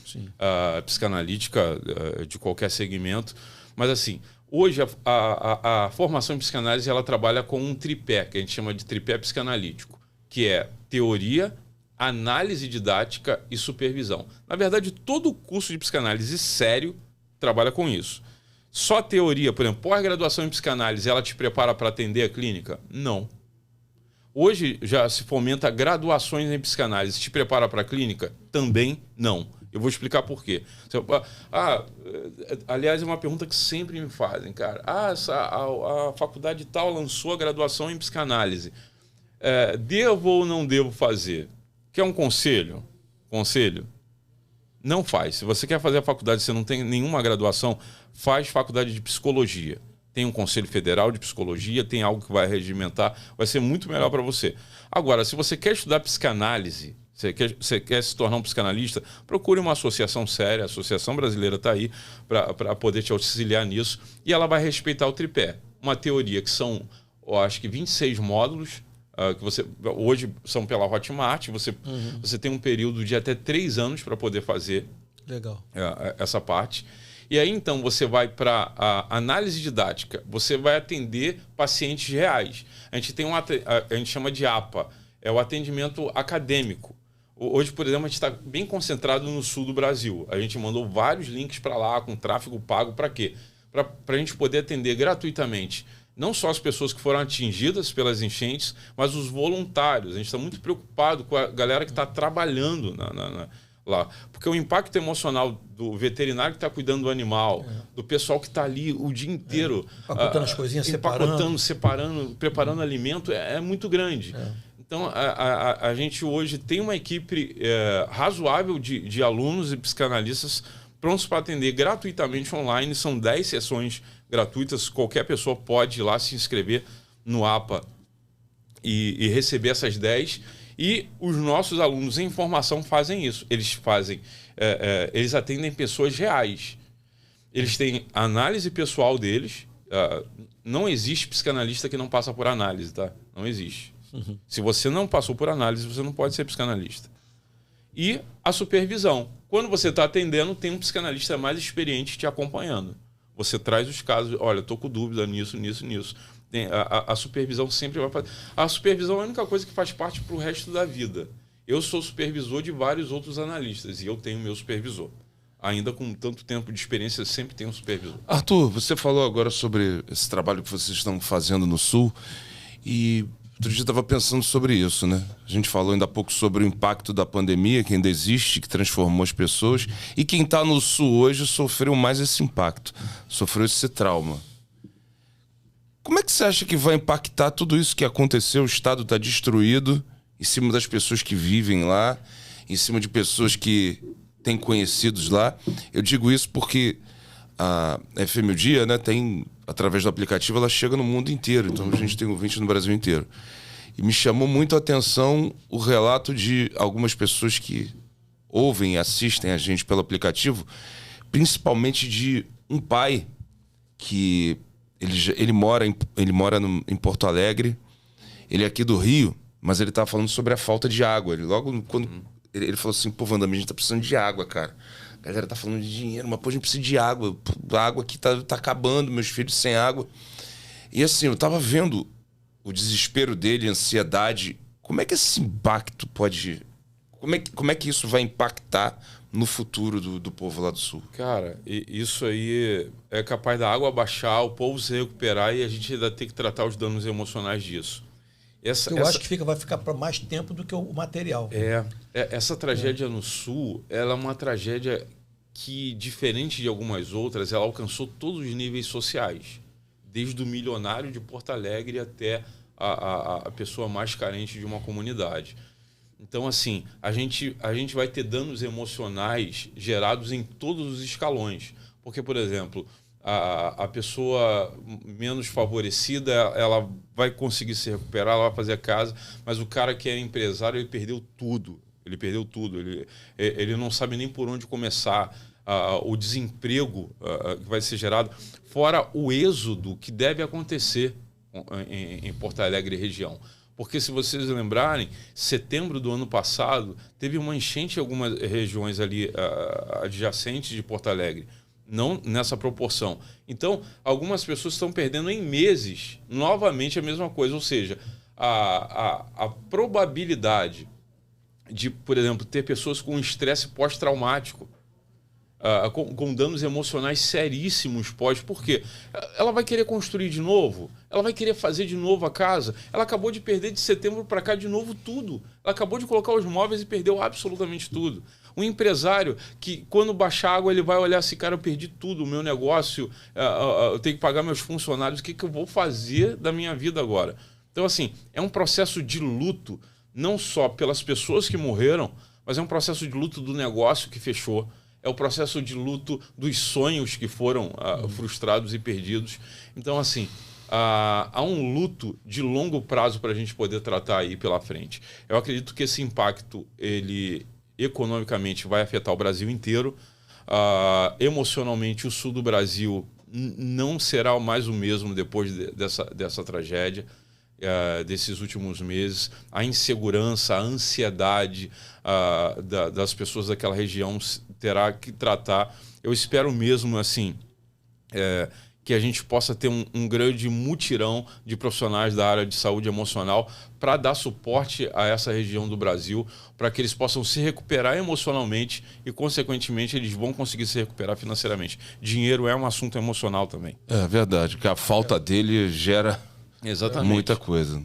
psicanalítica de qualquer segmento. Mas, assim, hoje a formação em psicanálise ela trabalha com um tripé, que a gente chama de tripé psicanalítico, que é teoria, análise didática e supervisão. Na verdade, todo curso de psicanálise sério trabalha com isso. Só teoria, por exemplo, pós-graduação em psicanálise, ela te prepara para atender a clínica? Não. Hoje já se fomenta graduações em psicanálise. Te prepara para a clínica? Também não. Eu vou explicar por quê. Aliás, é uma pergunta que sempre me fazem, cara. A faculdade tal lançou a graduação em psicanálise. Devo ou não devo fazer? Quer um conselho? Conselho? Não faz. Se você quer fazer a faculdade e você não tem nenhuma graduação, faz faculdade de psicologia. Tem um Conselho Federal de Psicologia, tem algo que vai regimentar, vai ser muito melhor para você. Agora, se você quer estudar psicanálise, você quer se tornar um psicanalista, procure uma associação séria, a Associação Brasileira está aí para poder te auxiliar nisso, e ela vai respeitar o tripé. Uma teoria que são, eu acho que 26 módulos, que você hoje são pela Hotmart, você tem um período de até 3 anos para poder fazer essa parte. E aí, então, você vai para a análise didática, você vai atender pacientes reais. A gente tem a gente chama de APA, é o atendimento acadêmico. Hoje, por exemplo, a gente está bem concentrado no sul do Brasil. A gente mandou vários links para lá, com tráfego pago, para quê? Para a gente poder atender gratuitamente não só as pessoas que foram atingidas pelas enchentes, mas os voluntários. A gente está muito preocupado com a galera que está trabalhando lá. Porque o impacto emocional do veterinário que está cuidando do animal, do pessoal que está ali o dia inteiro... Empacotando as coisinhas, separando, preparando alimento, é muito grande. Então, a gente hoje tem uma equipe razoável de alunos e psicanalistas prontos para atender gratuitamente online. São 10 sessões gratuitas, qualquer pessoa pode ir lá se inscrever no APA e receber essas 10. E os nossos alunos em formação fazem isso. Eles atendem pessoas reais. Eles têm análise pessoal deles. Não existe psicanalista que não passa por análise, tá? Não existe. Se você não passou por análise, você não pode ser psicanalista. E a supervisão. Quando você está atendendo, tem um psicanalista mais experiente te acompanhando. Você traz os casos, olha, estou com dúvida nisso. A supervisão sempre vai fazer. A supervisão é a única coisa que faz parte para o resto da vida. Eu sou supervisor de vários outros analistas e eu tenho meu supervisor. Ainda com tanto tempo de experiência, eu sempre tenho um supervisor. Arthur, você falou agora sobre esse trabalho que vocês estão fazendo no Sul e outro dia eu estava pensando sobre isso, né? A gente falou ainda há pouco sobre o impacto da pandemia, que ainda existe, que transformou as pessoas. E quem está no Sul hoje sofreu mais esse impacto, sofreu esse trauma. Como é que você acha que vai impactar tudo isso que aconteceu? O Estado está destruído em cima das pessoas que vivem lá, em cima de pessoas que têm conhecidos lá. Eu digo isso porque a FM O Dia, né, tem, através do aplicativo, ela chega no mundo inteiro. Então a gente tem ouvinte no Brasil inteiro. E me chamou muito a atenção o relato de algumas pessoas que ouvem e assistem a gente pelo aplicativo, principalmente de um pai que ele mora em Porto Alegre, ele é aqui do Rio, mas ele tava falando sobre a falta de água. Ele logo quando ele falou assim, pô, Vandame, a gente tá precisando de água, cara. A galera tá falando de dinheiro, mas pô, a gente precisa de água. A água aqui tá acabando, meus filhos sem água. E assim, eu tava vendo o desespero dele, a ansiedade. Como é que esse impacto pode... Como é que isso vai impactar no futuro do povo lá do Sul? Cara, isso aí é capaz da água baixar, o povo se recuperar e a gente ainda tem que tratar os danos emocionais disso. Eu acho que vai ficar para mais tempo do que o material. Essa tragédia no Sul, ela é uma tragédia que, diferente de algumas outras, ela alcançou todos os níveis sociais. Desde o milionário de Porto Alegre até a pessoa mais carente de uma comunidade. Então, assim, a gente vai ter danos emocionais gerados em todos os escalões. Porque, por exemplo, a pessoa menos favorecida, ela vai conseguir se recuperar, ela vai fazer a casa, mas o cara que é empresário, ele perdeu tudo. Ele não sabe nem por onde começar. O desemprego que vai ser gerado, fora o êxodo que deve acontecer em Porto Alegre e região. Porque, se vocês lembrarem, setembro do ano passado, teve uma enchente em algumas regiões ali adjacentes de Porto Alegre. Não nessa proporção. Então, algumas pessoas estão perdendo em meses novamente a mesma coisa. Ou seja, a probabilidade de, por exemplo, ter pessoas com estresse pós-traumático, com danos emocionais seríssimos por quê? Ela vai querer construir de novo, ela vai querer fazer de novo a casa, ela acabou de perder de setembro para cá de novo tudo, ela acabou de colocar os móveis e perdeu absolutamente tudo. Um empresário que, quando baixar água, ele vai olhar assim, cara, eu perdi tudo, o meu negócio, eu tenho que pagar meus funcionários, o que eu vou fazer da minha vida agora? Então, assim, é um processo de luto, não só pelas pessoas que morreram, mas é um processo de luto do negócio que fechou, é o processo de luto dos sonhos que foram frustrados e perdidos. Então, assim, há um luto de longo prazo para a gente poder tratar aí pela frente. Eu acredito que esse impacto, ele economicamente vai afetar o Brasil inteiro. Emocionalmente, o sul do Brasil não será mais o mesmo depois dessa tragédia. Desses últimos meses, a insegurança, a ansiedade das pessoas daquela região terá que tratar. Eu espero mesmo assim que a gente possa ter um grande mutirão de profissionais da área de saúde emocional para dar suporte a essa região do Brasil, para que eles possam se recuperar emocionalmente e, consequentemente, eles vão conseguir se recuperar financeiramente. Dinheiro é um assunto emocional também. É verdade, que a falta dele gera... Exatamente. Muita coisa.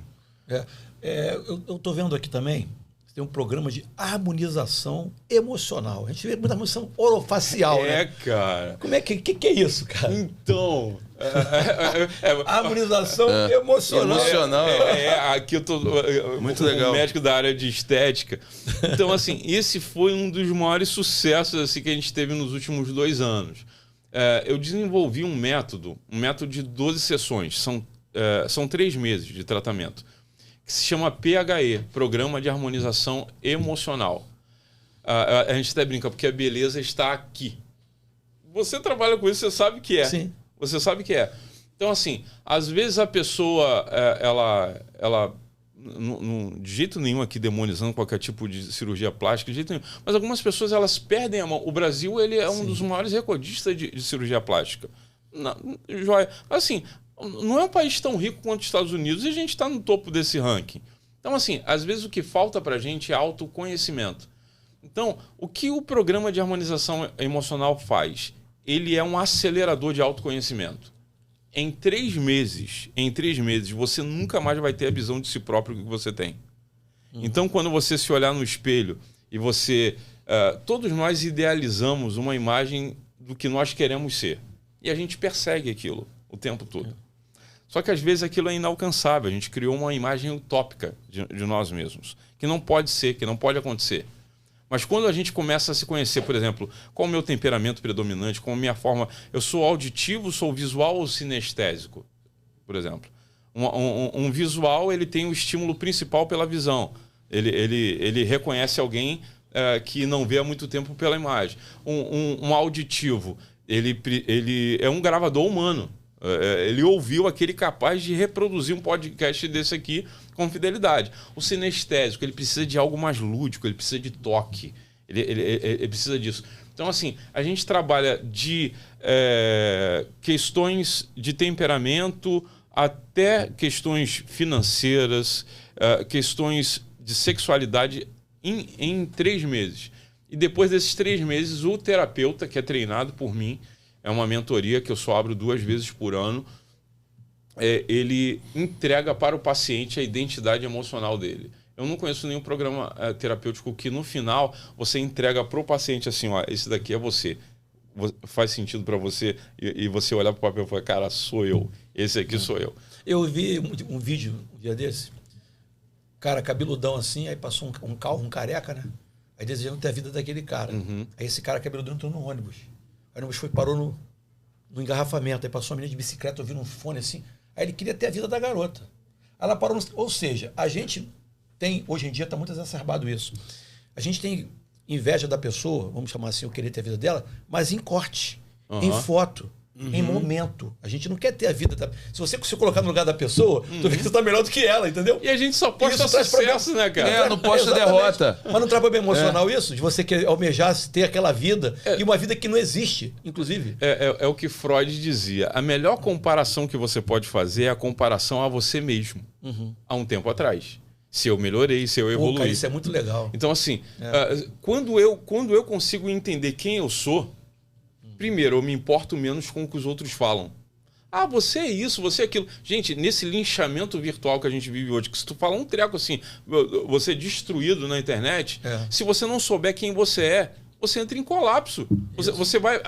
Eu estou vendo aqui também, tem um programa de harmonização emocional. A gente vê muita harmonização orofacial, né? Cara. Como é que é isso, cara? Então... harmonização emocional. Aqui eu tô muito legal. Médico da área de estética. Então, assim, esse foi um dos maiores sucessos assim, que a gente teve nos últimos 2 anos. Eu desenvolvi um método de 12 sessões. São 3 meses de tratamento, que se chama PHE, Programa de Harmonização Emocional. A gente até brinca, porque a beleza está aqui. Você trabalha com isso, você sabe que é. Sim. Você sabe que é. Então, assim, às vezes a pessoa, ela de jeito nenhum aqui demonizando qualquer tipo de cirurgia plástica, de jeito nenhum, mas algumas pessoas, elas perdem a mão. O Brasil, ele é um dos maiores recordistas de cirurgia plástica. Joia. Assim, não é um país tão rico quanto os Estados Unidos e a gente está no topo desse ranking. Então, assim, às vezes o que falta para a gente é autoconhecimento. Então, o que o programa de harmonização emocional faz? Ele é um acelerador de autoconhecimento. Em 3 meses, você nunca mais vai ter a visão de si próprio que você tem. Então, quando você se olhar no espelho e você... todos nós idealizamos uma imagem do que nós queremos ser. E a gente persegue aquilo o tempo todo. Só que às vezes aquilo é inalcançável. A gente criou uma imagem utópica de nós mesmos, que não pode ser, que não pode acontecer. Mas quando a gente começa a se conhecer, por exemplo, qual o meu temperamento predominante, qual a minha forma... Eu sou auditivo, sou visual ou sinestésico, por exemplo. Um visual, ele tem o estímulo principal pela visão. Ele reconhece alguém que não vê há muito tempo pela imagem. Um auditivo, ele é um gravador humano. Ele ouviu aquele capaz de reproduzir um podcast desse aqui com fidelidade. O sinestésico, ele precisa de algo mais lúdico, ele precisa de toque, ele precisa disso. Então, assim, a gente trabalha de questões de temperamento até questões financeiras, questões de sexualidade em 3 meses. E depois desses 3 meses, o terapeuta, que é treinado por mim, é uma mentoria que eu só abro 2 vezes por ano, ele entrega para o paciente a identidade emocional dele. Eu não conheço nenhum programa terapêutico que no final você entrega para o paciente assim, ó, esse daqui é você. Faz sentido para você? E você olhar para o papel e falar, cara, sou eu. Esse aqui sou eu. Eu vi um vídeo um dia desse, cara cabeludão assim, aí passou um careca, né? Aí desejando ter a vida daquele cara. Uhum. Aí esse cara cabeludão entrou no ônibus. Aí o ônibus parou no engarrafamento. Aí passou uma menina de bicicleta ouvindo um fone assim. Aí ele queria ter a vida da garota. Aí ela parou. Ou seja, a gente tem, hoje em dia está muito exacerbado isso. A gente tem inveja da pessoa, vamos chamar assim, eu querer ter a vida dela, mas em corte, em foto, em momento. A gente não quer ter a vida da... Se você se colocar no lugar da pessoa, tu vê que tu tá melhor do que ela, entendeu? E a gente só posta sucesso, né, cara? Não posta derrota. Mas não traz problema emocional isso? De você querer almejar ter aquela vida e uma vida que não existe, inclusive. É o que Freud dizia. A melhor comparação que você pode fazer é a comparação a você mesmo. Há um tempo atrás. Se eu melhorei, se eu evoluí. Cara, isso é muito legal. Então, assim, quando eu consigo entender quem eu sou, primeiro, eu me importo menos com o que os outros falam. Ah, você é isso, você é aquilo. Gente, nesse linchamento virtual que a gente vive hoje, que se tu falar um treco assim, você é destruído na internet, se você não souber quem você é, você entra em colapso. Você vai...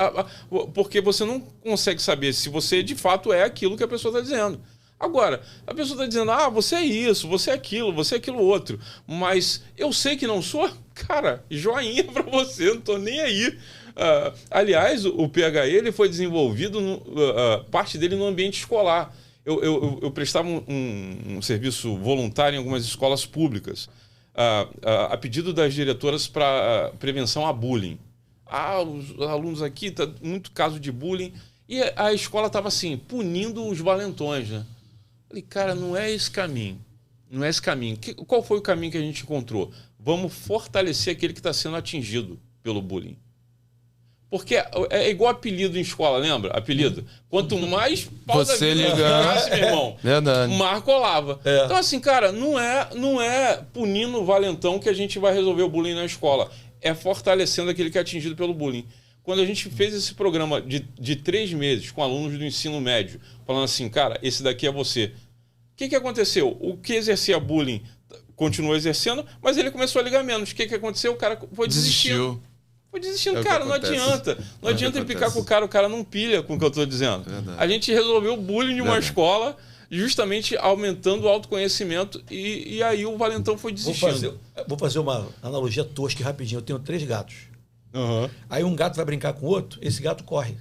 porque você não consegue saber se você de fato é aquilo que a pessoa está dizendo. Agora, a pessoa está dizendo, você é isso, você é aquilo outro. Mas eu sei que não sou? Cara, joinha para você, não tô nem aí. Aliás, o PHE ele foi desenvolvido, parte dele no ambiente escolar. Eu prestava um serviço voluntário em algumas escolas públicas, a pedido das diretoras para prevenção a bullying. Os alunos aqui, tá muito caso de bullying, e a escola estava assim, punindo os valentões, né? Falei, cara, não é esse caminho. Não é esse caminho. Qual foi o caminho que a gente encontrou? Vamos fortalecer aquele que está sendo atingido pelo bullying. Porque é igual apelido em escola, lembra? Apelido. Quanto mais pau da vida ligasse, meu irmão, mais colava. Então, assim, cara, não é punindo o valentão que a gente vai resolver o bullying na escola. É fortalecendo aquele que é atingido pelo bullying. Quando a gente fez esse programa de 3 meses com alunos do ensino médio, falando assim, cara, esse daqui é você. O que aconteceu? O que exercia bullying continuou exercendo, mas ele começou a ligar menos. O que aconteceu? O cara foi desistindo. Foi desistindo, cara, não adianta. Não adianta implicar com o cara não pilha com o que eu estou dizendo. Verdade. A gente resolveu o bullying de uma escola justamente aumentando o autoconhecimento e aí o valentão foi desistindo. Vou fazer uma analogia tosca rapidinho. Eu tenho 3 gatos. Uhum. Aí um gato vai brincar com o outro, esse gato corre.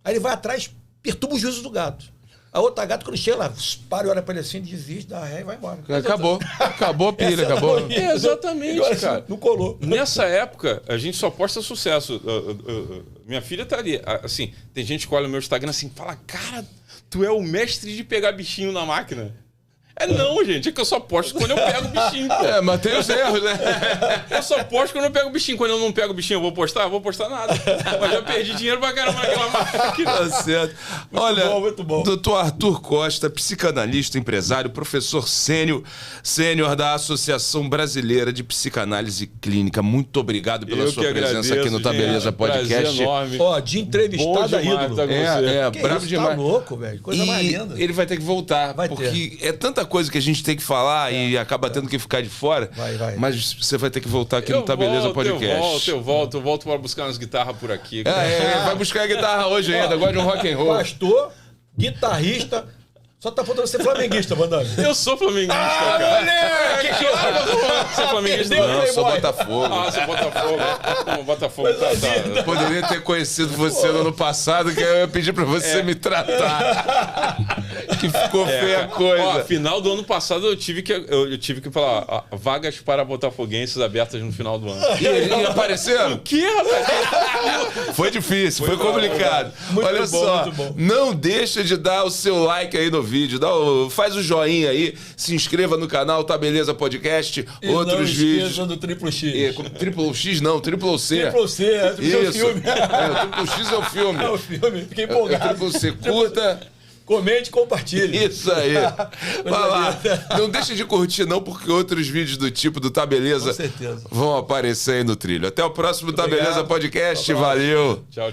Aí ele vai atrás, perturba o juízo do gato. A outra gata, quando chega lá, para e olha para ele assim, desiste, dá ré e vai embora. Acabou a pilha, acabou. Exatamente, agora, cara. Não colou. Nessa época, a gente só posta sucesso. Minha filha tá ali. Assim, tem gente que olha o meu Instagram assim e fala, cara, tu é o mestre de pegar bichinho na máquina. Não, gente, é que eu só posto quando eu pego o bichinho. Pô. Mas tem os erros, né? Eu só posto quando eu pego o bichinho. Quando eu não pego o bichinho, eu vou postar? Eu vou postar nada. Mas eu perdi dinheiro pra caramba naquela máquina. Tá certo. Olha, muito bom. Dr. Arthur Costa, psicanalista, empresário, professor sênior da Associação Brasileira de Psicanálise Clínica. Muito obrigado pela sua presença aqui no Tá Beleza Podcast. Enorme. De entrevistado a ídolo. Bravo demais. Tá louco, velho. Coisa mais linda. Ele vai ter que voltar, porque é tanta coisa que a gente tem que falar e acaba tendo que ficar de fora. Vai. Mas você vai ter que voltar aqui no Tá Beleza Podcast. Eu volto para buscar umas guitarras por aqui. Vai buscar a guitarra hoje ainda, gosta de um rock and roll. Pastor, guitarrista, Só tá faltando ser flamenguista, Vandame. Eu sou flamenguista, cara. Moleque! Você é flamenguista? Não, eu sou Botafogo. Ah, sou Botafogo. O Botafogo tá. Poderia ter conhecido você no ano passado, que eu ia pedir pra você me tratar. Que ficou feia a coisa. Ó, final do ano passado eu tive que falar vagas para botafoguenses abertas no final do ano. E apareceram? O que, rapaz? Foi difícil, foi complicado. Muito Olha bom, só, muito bom. não deixa de dar o seu like aí no vídeo, faz o joinha aí, se inscreva no canal Tá Beleza Podcast, E outros não vídeos. esqueça do Triplo X. Triplo X não, Triplo C. Triplo C, é o Isso. filme. O Triplo X é o filme. É o filme, fiquei empolgado. Triplo C, curta. Comente e compartilhe. Isso aí. Vai lá. Não deixa de curtir não, porque outros vídeos do tipo do Tá Beleza Com certeza. vão aparecer aí no trilho. Até o próximo Tá Obrigado. Beleza Podcast. Até a próxima. Valeu. Tchau.